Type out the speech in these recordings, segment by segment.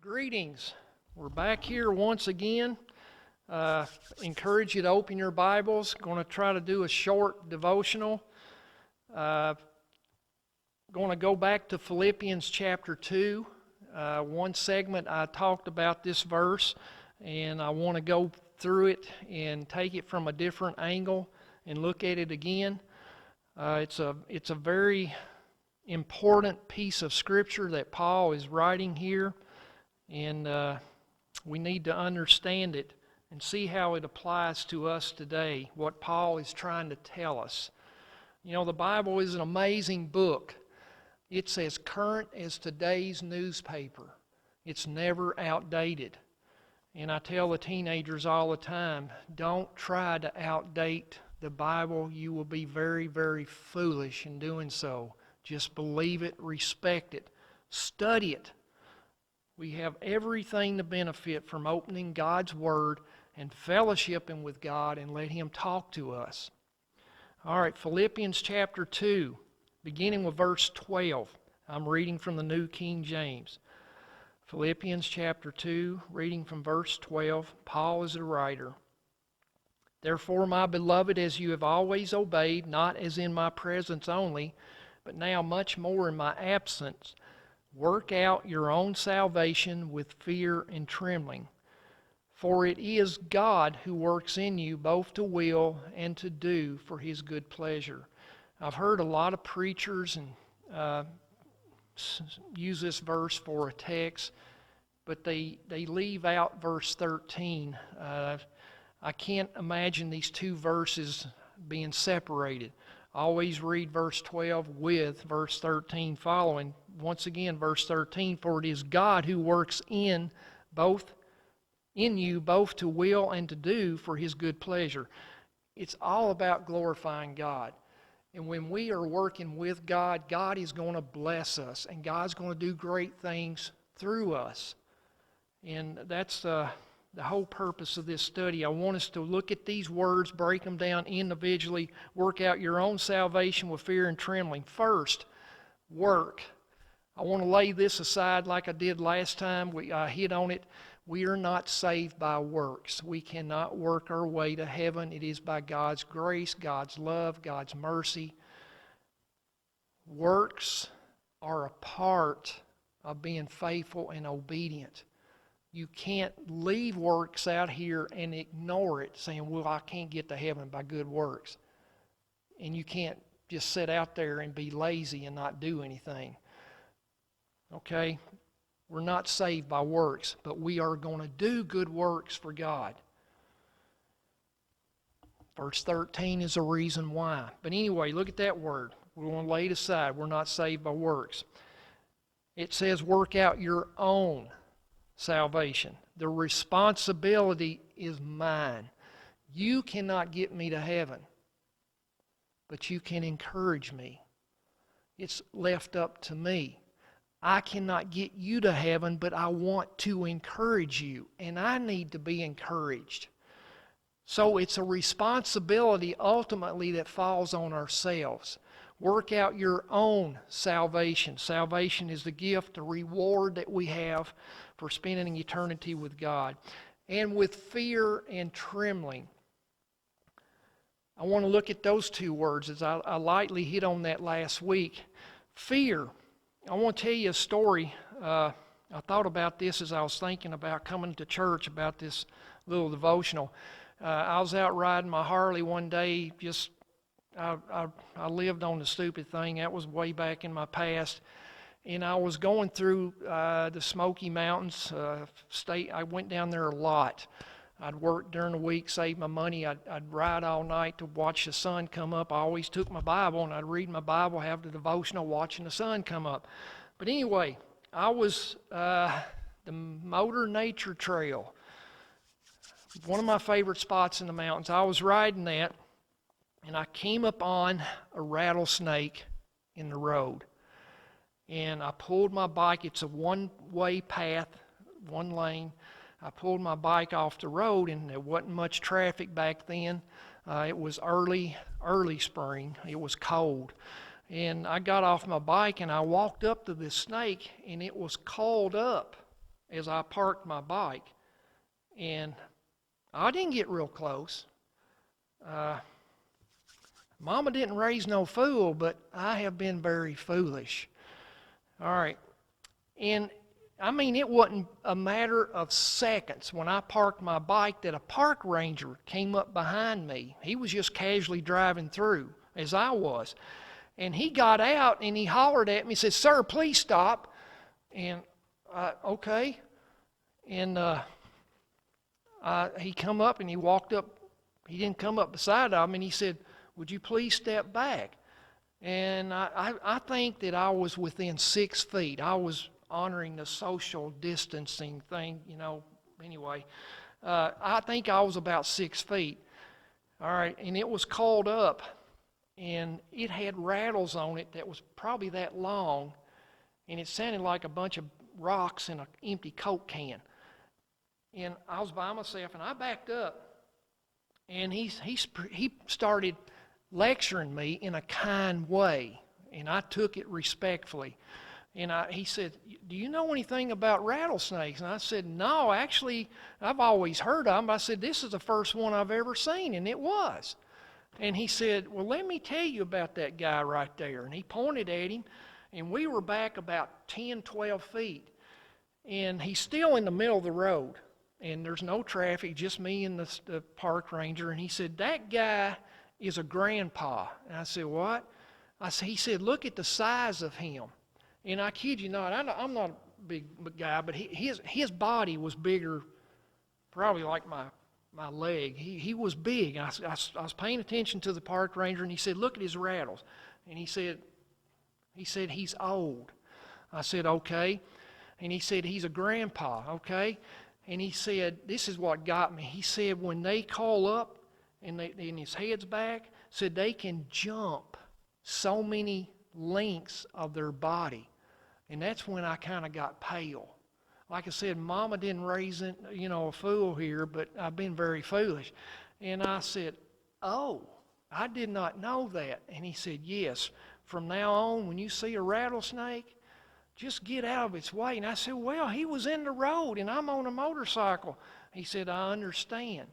Greetings. We're back here once again. Encourage you to open your Bibles. Going to try to do a short devotional. Going to go back to Philippians chapter 2. One segment I talked about this verse, and I want to go through it and take it from a different angle and look at it again. It's a very important piece of Scripture that Paul is writing here. And we need to understand it and see how it applies to us today, what Paul is trying to tell us. You know, the Bible is an amazing book. It's as current as today's newspaper. It's never outdated. And I tell the teenagers all the time, don't try to outdate the Bible. You will be very, very foolish in doing so. Just believe it, respect it, study it. We have everything to benefit from opening God's Word and fellowshipping with God and let Him talk to us. All right, Philippians chapter 2, beginning with verse 12. I'm reading from the New King James. Philippians chapter 2, reading from verse 12. Paul is the writer. Therefore, my beloved, as you have always obeyed, not as in my presence only, but now much more in my absence, work out your own salvation with fear and trembling. For it is God who works in you both to will and to do for His good pleasure. I've heard a lot of preachers use this verse for a text, but they leave out verse 13. I can't imagine these two verses being separated. Always read verse 12 with verse 13 following. Once again, verse 13, for it is God who works in you both to will and to do for His good pleasure. It's all about glorifying God. And when we are working with God, God is going to bless us, and God's going to do great things through us. And that's the whole purpose of this study. I want us to look at these words, break them down individually, work out your own salvation with fear and trembling. First, work. I want to lay this aside like I did last time. I hit on it. We are not saved by works. We cannot work our way to heaven. It is by God's grace, God's love, God's mercy. Works are a part of being faithful and obedient. You can't leave works out here and ignore it, saying, well, I can't get to heaven by good works. And you can't just sit out there and be lazy and not do anything. Okay? We're not saved by works, but we are going to do good works for God. Verse 13 is a reason why. But anyway, look at that word. We're going to lay it aside. We're not saved by works. It says, work out your own salvation. The responsibility is mine. You cannot get me to heaven, but you can encourage me. It's left up to me. I cannot get you to heaven, but I want to encourage you, and I need to be encouraged. So it's a responsibility ultimately that falls on ourselves. Work out your own salvation. Salvation is the gift, the reward that we have for spending eternity with God. And with fear and trembling. I want to look at those two words as I lightly hit on that last week. Fear. I want to tell you a story. I thought about this as I was thinking about coming to church about this little devotional. I was out riding my Harley one day. I lived on the stupid thing. That was way back in my past. And I was going through the Smoky Mountains state. I went down there a lot. I'd work during the week, save my money. I'd ride all night to watch the sun come up. I always took my Bible and I'd read my Bible, have the devotional, watching the sun come up. But anyway, I was the Motor Nature Trail, one of my favorite spots in the mountains. I was riding that, and I came upon a rattlesnake in the road. And I pulled my bike. It's a one-way path, one lane. I pulled my bike off the road, and there wasn't much traffic back then. It was early spring. It was cold. And I got off my bike, and I walked up to this snake, and it was coiled up as I parked my bike. And I didn't get real close. Mama didn't raise no fool, but I have been very foolish. All right. And I mean, it wasn't a matter of seconds when I parked my bike that a park ranger came up behind me. He was just casually driving through, as I was. And he got out and he hollered at me, said, "Sir, please stop." And okay. And he come up and he walked up. He didn't come up beside him, and he said, "Would you please step back?" And I think that I was within 6 feet. I was honoring the social distancing thing, Anyway, I think I was about 6 feet. All right, and it was called up, and it had rattles on it that was probably that long, and it sounded like a bunch of rocks in an empty Coke can. And I was by myself, and I backed up, and he started lecturing me in a kind way, and I took it respectfully. And he said, "Do you know anything about rattlesnakes?" And I said, "No, actually, I've always heard of them." But I said, "This is the first one I've ever seen," and it was. And he said, "Well, let me tell you about that guy right there." And he pointed at him, and we were back about 10, 12 feet. And he's still in the middle of the road, and there's no traffic, just me and the park ranger. And he said, "That guy is a grandpa." And I said, "What?" He said, "Look at the size of him." And I kid you not, I'm not a big guy, but his body was bigger, probably like my leg. He was big. I was paying attention to the park ranger, and he said, "Look at his rattles." And he said, "He's old." I said, "Okay." And he said, "He's a grandpa." Okay. And he said, this is what got me. He said, when they call up, and his head's back, said they can jump so many lengths of their body. And that's when I kind of got pale. Like I said, Mama didn't raise a fool here, but I've been very foolish. And I said, "Oh, I did not know that." And he said, "Yes, from now on, when you see a rattlesnake, just get out of its way." And I said, "Well, he was in the road, and I'm on a motorcycle." He said, "I understand."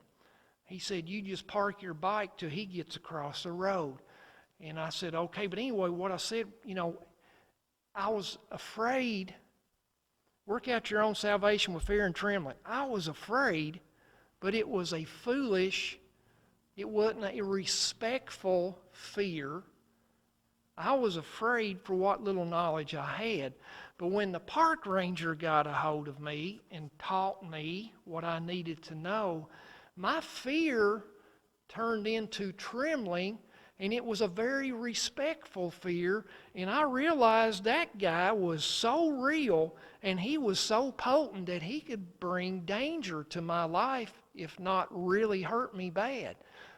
He said, "You just park your bike till he gets across the road." And I said, "Okay." But anyway, what I said, I was afraid. Work out your own salvation with fear and trembling. I was afraid, but it was a foolish, it wasn't a respectful fear. I was afraid for what little knowledge I had. But when the park ranger got a hold of me and taught me what I needed to know, my fear turned into trembling, and it was a very respectful fear. And I realized that guy was so real, and he was so potent that he could bring danger to my life, if not really hurt me bad.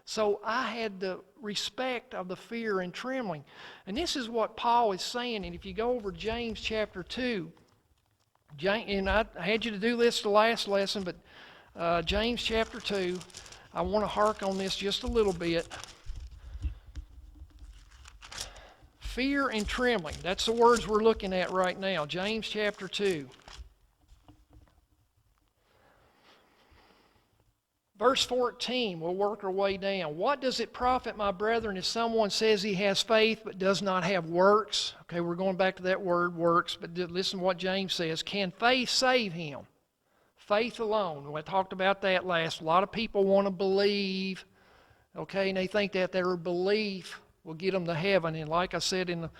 So I had the respect of the fear and trembling. And this is what Paul is saying. And if you go over James chapter 2, and I had you to do this the last lesson, but James chapter 2, I want to hark on this just a little bit. Fear and trembling. That's the words we're looking at right now. James chapter 2. Verse 14, we'll work our way down. "What does it profit, my brethren, if someone says he has faith but does not have works?" Okay, we're going back to that word, works, but listen to what James says. "Can faith save him?" Faith alone. We talked about that last. A lot of people want to believe, okay, and they think that their belief will get them to heaven. And like I said in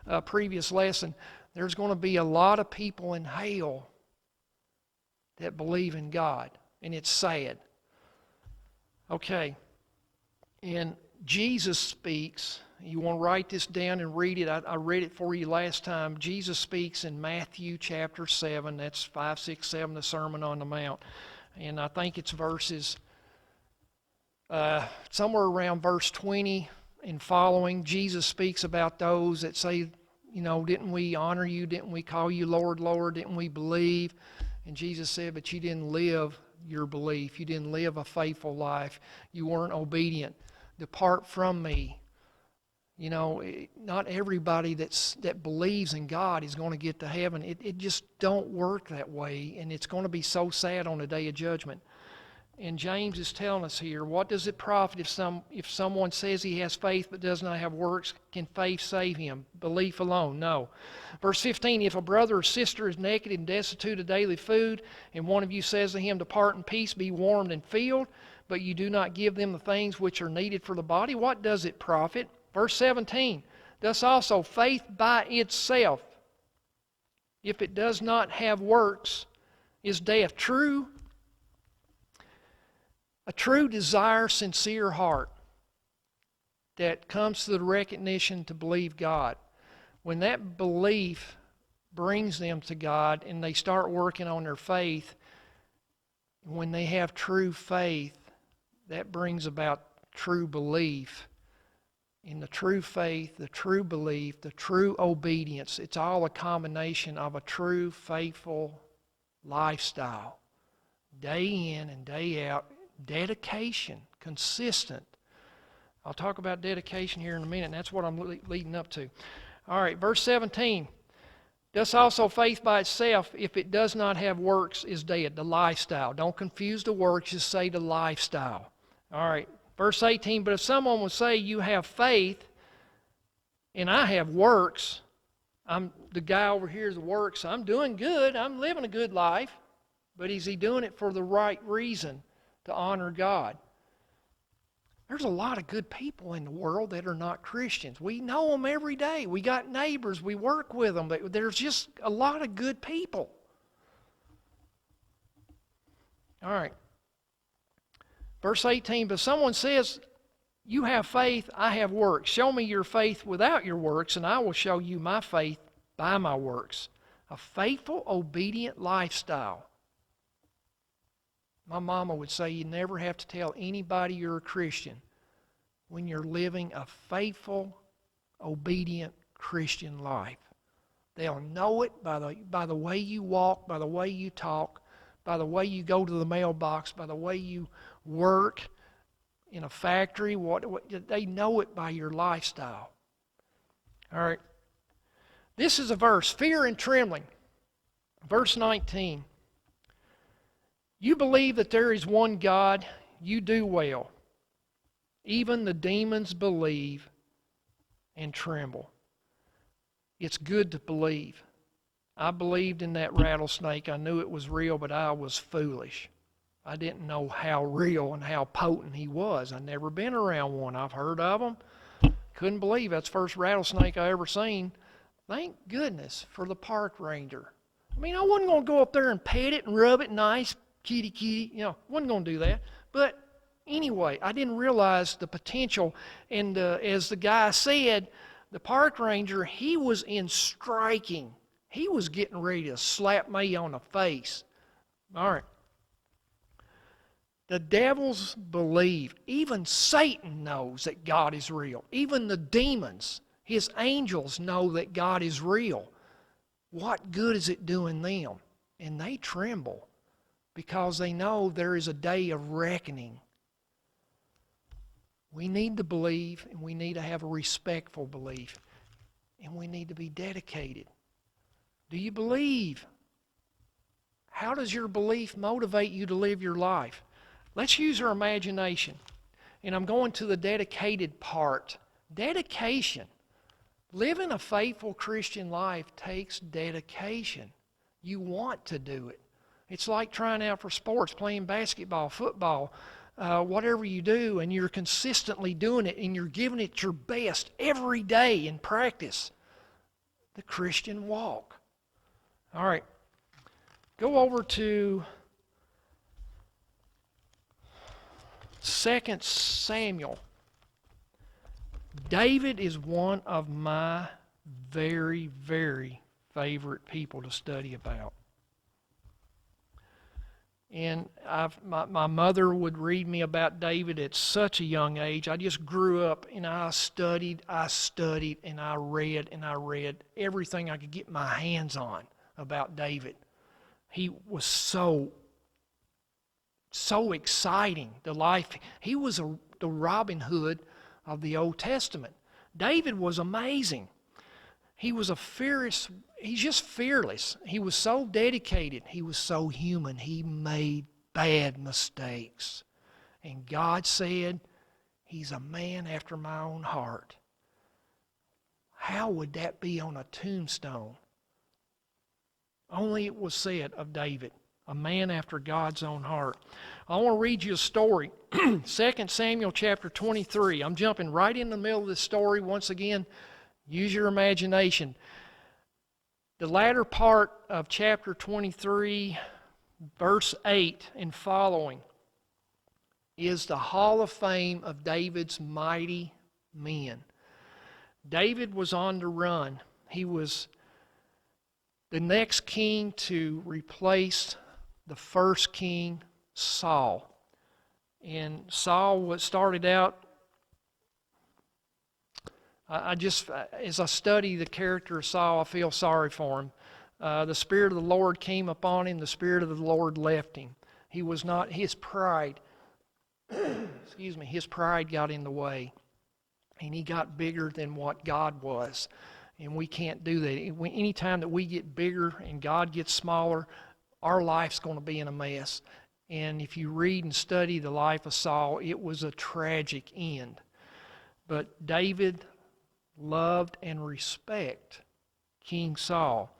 the previous lesson, there's going to be a lot of people in hell that believe in God, and it's sad. Okay, and Jesus speaks. You want to write this down and read it. I read it for you last time. Jesus speaks in Matthew chapter 7. That's 5, 6, 7, the Sermon on the Mount. And I think it's verses somewhere around verse 20 and following. Jesus speaks about those that say, didn't we honor you? Didn't we call you Lord, Lord? Didn't we believe? And Jesus said, but you didn't live your belief. You didn't live a faithful life. You weren't obedient. Depart from me. Not everybody that believes in God is going to get to heaven. It just don't work that way, and it's going to be so sad on the day of judgment. And James is telling us here, what does it profit if someone says he has faith but does not have works? Can faith save him? Belief alone? No. Verse 15, if a brother or sister is naked and destitute of daily food, and one of you says to him, depart in peace, be warmed and filled, but you do not give them the things which are needed for the body, what does it profit? Verse 17, thus also faith by itself, if it does not have works, is death. A true desire, sincere heart that comes to the recognition to believe God. When that belief brings them to God and they start working on their faith, when they have true faith, that brings about true belief. In the true faith, the true belief, the true obedience, it's all a combination of a true, faithful lifestyle. Day in and day out, dedication, consistent. I'll talk about dedication here in a minute, and that's what I'm leading up to. All right, verse 17. Thus also faith by itself, if it does not have works, is dead. The lifestyle. Don't confuse the works, just say the lifestyle. All right. Verse 18, but if someone will say, you have faith, and I have works, the guy over here is the works, I'm doing good, I'm living a good life, but is he doing it for the right reason, to honor God? There's a lot of good people in the world that are not Christians. We know them every day. We got neighbors, we work with them. There's just a lot of good people. All right. Verse 18, but someone says, you have faith, I have works. Show me your faith without your works, and I will show you my faith by my works. A faithful, obedient lifestyle. My mama would say you never have to tell anybody you're a Christian when you're living a faithful, obedient Christian life. They'll know it by the way you walk, by the way you talk, by the way you go to the mailbox, by the way you work in a factory. They know it by your lifestyle. All right. This is a verse, fear and trembling. Verse 19. You believe that there is one God, you do well. Even the demons believe and tremble. It's good to believe. I believed in that rattlesnake. I knew it was real, but I was foolish. I didn't know how real and how potent he was. I'd never been around one. I've heard of them. Couldn't believe that's the first rattlesnake I ever seen. Thank goodness for the park ranger. I mean, I wasn't going to go up there and pet it and rub it nice, kitty, wasn't going to do that. But anyway, I didn't realize the potential. And as the guy said, the park ranger, he was in striking. He was getting ready to slap me on the face. All right. The devils believe. Even Satan knows that God is real. Even the demons, his angels, know that God is real. What good is it doing them? And they tremble because they know there is a day of reckoning. We need to believe, and we need to have a respectful belief, and we need to be dedicated. Do you believe? How does your belief motivate you to live your life? Let's use our imagination. And I'm going to the dedicated part. Dedication. Living a faithful Christian life takes dedication. You want to do it. It's like trying out for sports, playing basketball, football, whatever you do, and you're consistently doing it, and you're giving it your best every day in practice. The Christian walk. All right. Go over to 2 Samuel. David is one of my very, very favorite people to study about. And my mother would read me about David at such a young age. I just grew up and I studied, and I read everything I could get my hands on about David. He was so exciting, the life. He was the Robin Hood of the Old Testament. David was amazing. He's just fearless. He was so dedicated. He was so human. He made bad mistakes. And God said, he's a man after my own heart. How would that be on a tombstone? Only it was said of David, a man after God's own heart. I want to read you a story. 2 Samuel chapter 23. I'm jumping right in the middle of this story. Once again, use your imagination. The latter part of chapter 23, verse 8 and following, is the hall of fame of David's mighty men. David was on the run. He was the next king to replace the first king, Saul. And Saul started out, as I study the character of Saul, I feel sorry for him. The Spirit of the Lord came upon him. The Spirit of the Lord left him. He was not, his pride, his pride got in the way. And he got bigger than what God was. And we can't do that. Anytime that we get bigger and God gets smaller, our life's going to be in a mess. And if you read and study the life of Saul, it was a tragic end. But David loved and respected King Saul.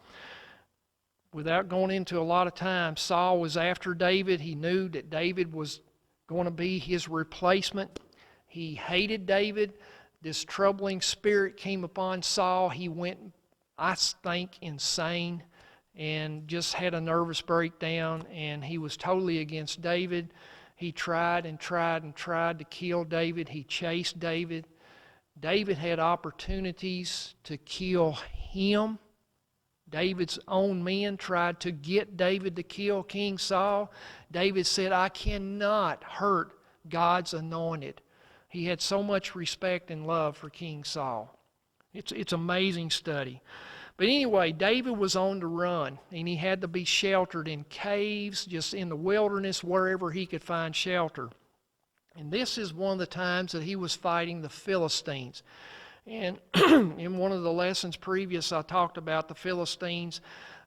Without going into a lot of time, Saul was after David. He knew that David was going to be his replacement. He hated David. This troubling spirit came upon Saul. He went, I think, insane and just had a nervous breakdown, and he was totally against David. He tried and tried and tried to kill David. He chased David. David had opportunities to kill him. David's own men tried to get David to kill King Saul. David said, I cannot hurt God's anointed. He had so much respect and love for King Saul. It's amazing study. But anyway, David was on the run, and he had to be sheltered in caves, just in the wilderness, wherever he could find shelter. And this is one of the times that he was fighting the Philistines. And in one of the lessons previous, I talked about the Philistines.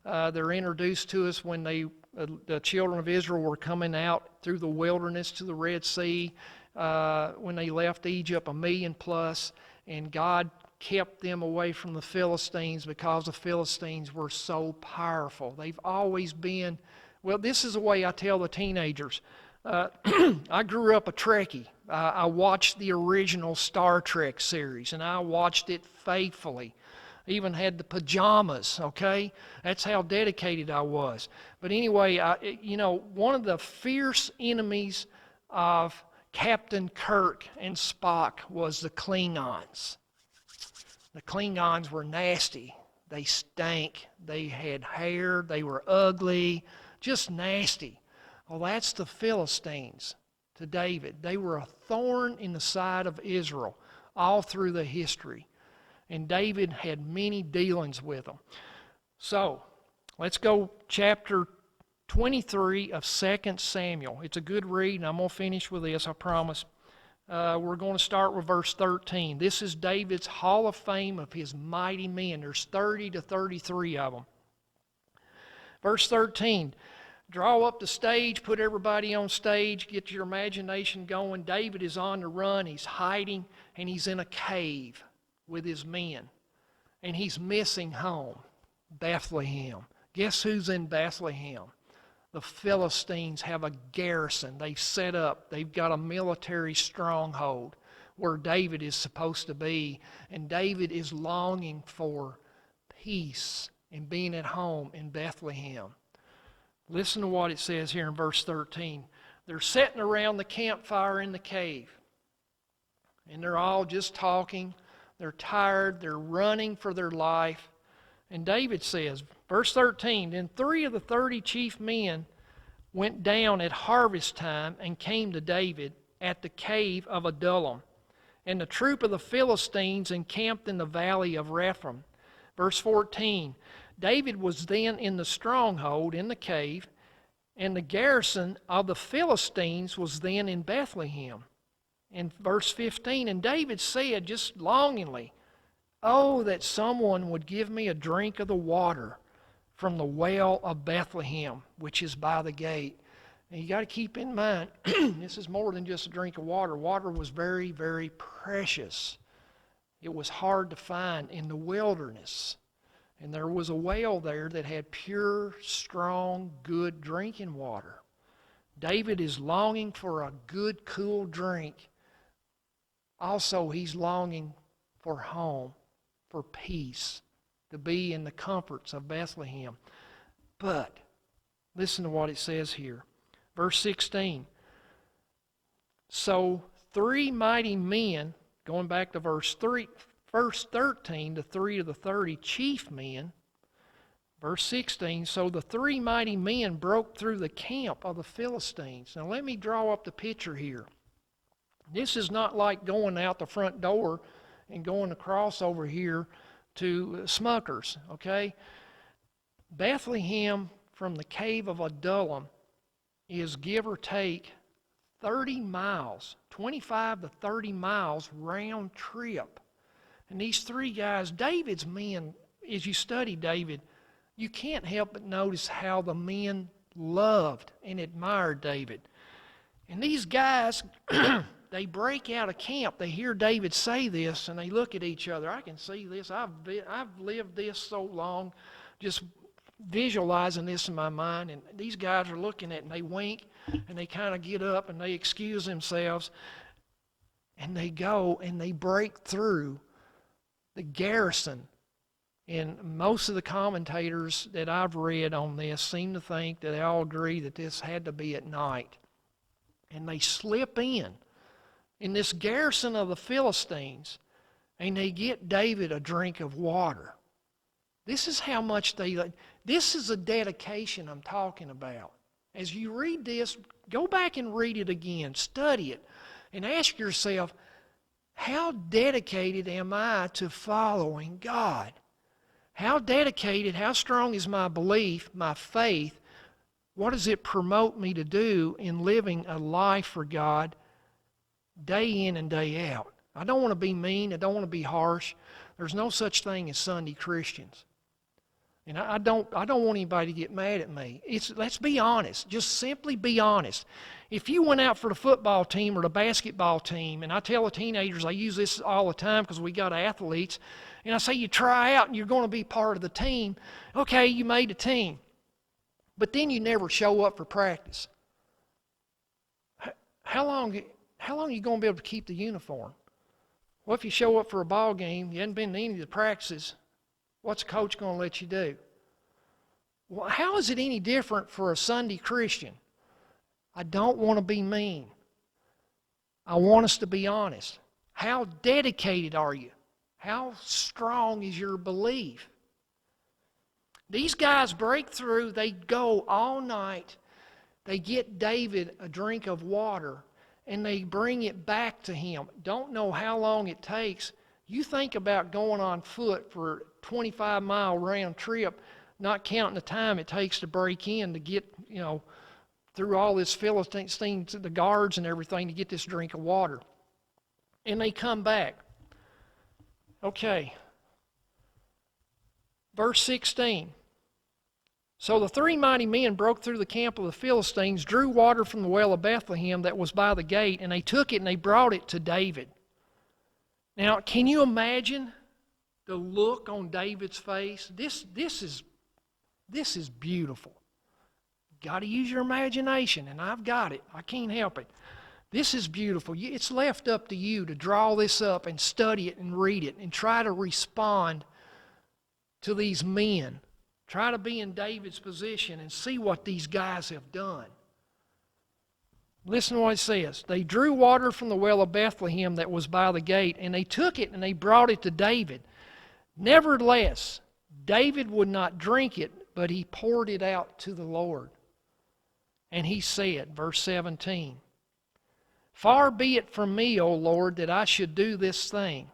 They're introduced to us when the children of Israel were coming out through the wilderness to the Red Sea. When they left Egypt, 1 million plus, and God kept them away from the Philistines because the Philistines were so powerful. They've always been, well, this is the way I tell the teenagers. I grew up a Trekkie. I watched the original Star Trek series, and I watched it faithfully. Even had the pajamas, okay? That's how dedicated I was. But anyway, one of the fierce enemies of Captain Kirk and Spock was the Klingons. The Klingons were nasty. They stank. They had hair. They were ugly. Just nasty. Well, that's the Philistines to David. They were a thorn in the side of Israel all through the history. And David had many dealings with them. So, let's go chapter 23 of 2 Samuel. It's a good read, and I'm going to finish with this, I promise. We're going to start with verse 13. This is David's hall of fame of his mighty men. There's 30 to 33 of them. Verse 13. Draw up the stage, put everybody on stage, get your imagination going. David is on the run, he's hiding, and he's in a cave with his men. And he's missing home, Bethlehem. Guess who's in Bethlehem? The Philistines have a garrison. They've set up. They've got a military stronghold where David is supposed to be. And David is longing for peace and being at home in Bethlehem. Listen to what it says here in verse 13. They're sitting around the campfire in the cave. And they're all just talking. They're tired. They're running for their life. And David says, verse 13, Then 3 of the 30 chief men went down at harvest time and came to David at the cave of Adullam. And the troop of the Philistines encamped in the valley of Rephaim. Verse 14, David was then in the stronghold in the cave, and the garrison of the Philistines was then in Bethlehem. And verse 15, And David said, just longingly, Oh, that someone would give me a drink of the water from the well of Bethlehem, which is by the gate. And you got to keep in mind, this is more than just a drink of water. Water was very, very precious. It was hard to find in the wilderness. And there was a well there that had pure, strong, good drinking water. David is longing for a good, cool drink. Also, he's longing for home, for peace, to be in the comforts of Bethlehem. But, listen to what it says here. Verse 16. So 3 mighty men, going back to verse 13, the 3 of the 30 chief men. Verse 16, so the 3 mighty men broke through the camp of the Philistines. Now let me draw up the picture here. This is not like going out the front door and going across over here to Smucker's, okay? Bethlehem from the cave of Adullam is give or take 30 miles, 25 to 30 miles round trip. And these 3 guys, David's men, as you study David, you can't help but notice how the men loved and admired David. And these guys, they break out of camp. They hear David say this, and they look at each other. I can see this. I've lived this so long, just visualizing this in my mind. And these guys are looking at it, and they wink, and they kind of get up, and they excuse themselves. And they go, and they break through the garrison. And most of the commentators that I've read on this seem to think that they all agree that this had to be at night. And they slip in this garrison of the Philistines, and they get David a drink of water. This is how much this is a dedication I'm talking about. As you read this, go back and read it again, study it, and ask yourself, how dedicated am I to following God? How dedicated, how strong is my belief, my faith? What does it promote me to do in living a life for God day in and day out? I don't want to be mean. I don't want to be harsh. There's no such thing as Sunday Christians. And I don't want anybody to get mad at me. Let's be honest. Just simply be honest. If you went out for the football team or the basketball team, and I tell the teenagers, I use this all the time because we got athletes, and I say you try out and you're going to be part of the team. Okay, you made a team. But then you never show up for practice. How long are you going to be able to keep the uniform? Well, if you show up for a ball game, you haven't been to any of the practices, what's the coach going to let you do? Well, how is it any different for a Sunday Christian? I don't want to be mean. I want us to be honest. How dedicated are you? How strong is your belief? These guys break through, they go all night, they get David a drink of water, and they bring it back to him. Don't know how long it takes. You think about going on foot for a 25-mile round trip, not counting the time it takes to break in to get, through all this Philistines, the guards and everything to get this drink of water. And they come back. Okay. Verse 16. So the 3 mighty men broke through the camp of the Philistines, drew water from the well of Bethlehem that was by the gate, and they took it and they brought it to David. Now, can you imagine the look on David's face? This is beautiful. Got to use your imagination, and I've got it. I can't help it. This is beautiful. It's left up to you to draw this up and study it and read it and try to respond to these men. Try to be in David's position and see what these guys have done. Listen to what it says. They drew water from the well of Bethlehem that was by the gate, and they took it and they brought it to David. Nevertheless, David would not drink it, but he poured it out to the Lord. And he said, verse 17, Far be it from me, O Lord, that I should do this thing.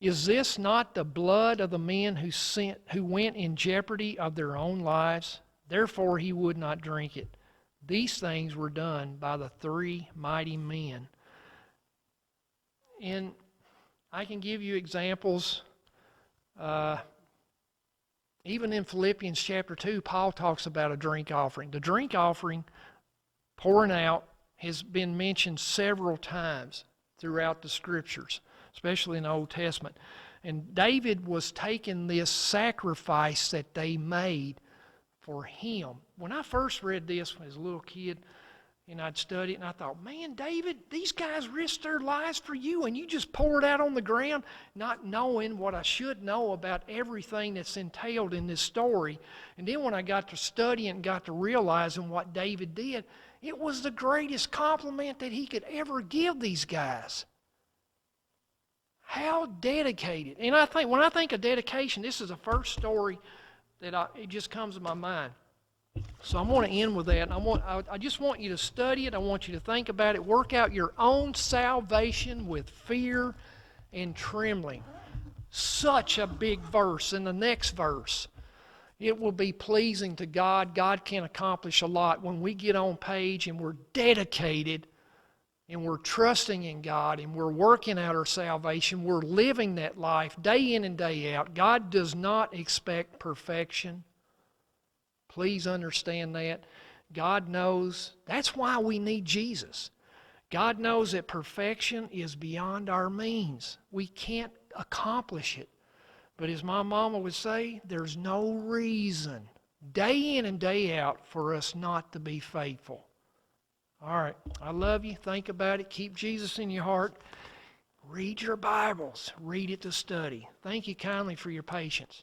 Is this not the blood of the men who went in jeopardy of their own lives? Therefore he would not drink it. These things were done by the 3 mighty men. And I can give you examples. Even in Philippians chapter 2, Paul talks about a drink offering. The drink offering, pouring out, has been mentioned several times throughout the Scriptures, especially in the Old Testament. And David was taking this sacrifice that they made for him. When I first read this as a little kid, and I'd study it, and I thought, man, David, these guys risked their lives for you, and you just pour it out on the ground, not knowing what I should know about everything that's entailed in this story. And then when I got to studying and got to realizing what David did, it was the greatest compliment that he could ever give these guys. How dedicated. And I think, when I think of dedication, this is the first story that it just comes to my mind. So I'm going to end with that. I just want you to study it. I want you to think about it. Work out your own salvation with fear and trembling. Such a big verse. In the next verse, it will be pleasing to God. God can accomplish a lot when we get on page and we're dedicated and we're trusting in God and we're working out our salvation. We're living that life day in and day out. God does not expect perfection. Please understand that. God knows. That's why we need Jesus. God knows that perfection is beyond our means. We can't accomplish it. But as my mama would say, there's no reason, day in and day out, for us not to be faithful. All right. I love you. Think about it. Keep Jesus in your heart. Read your Bibles. Read it to study. Thank you kindly for your patience.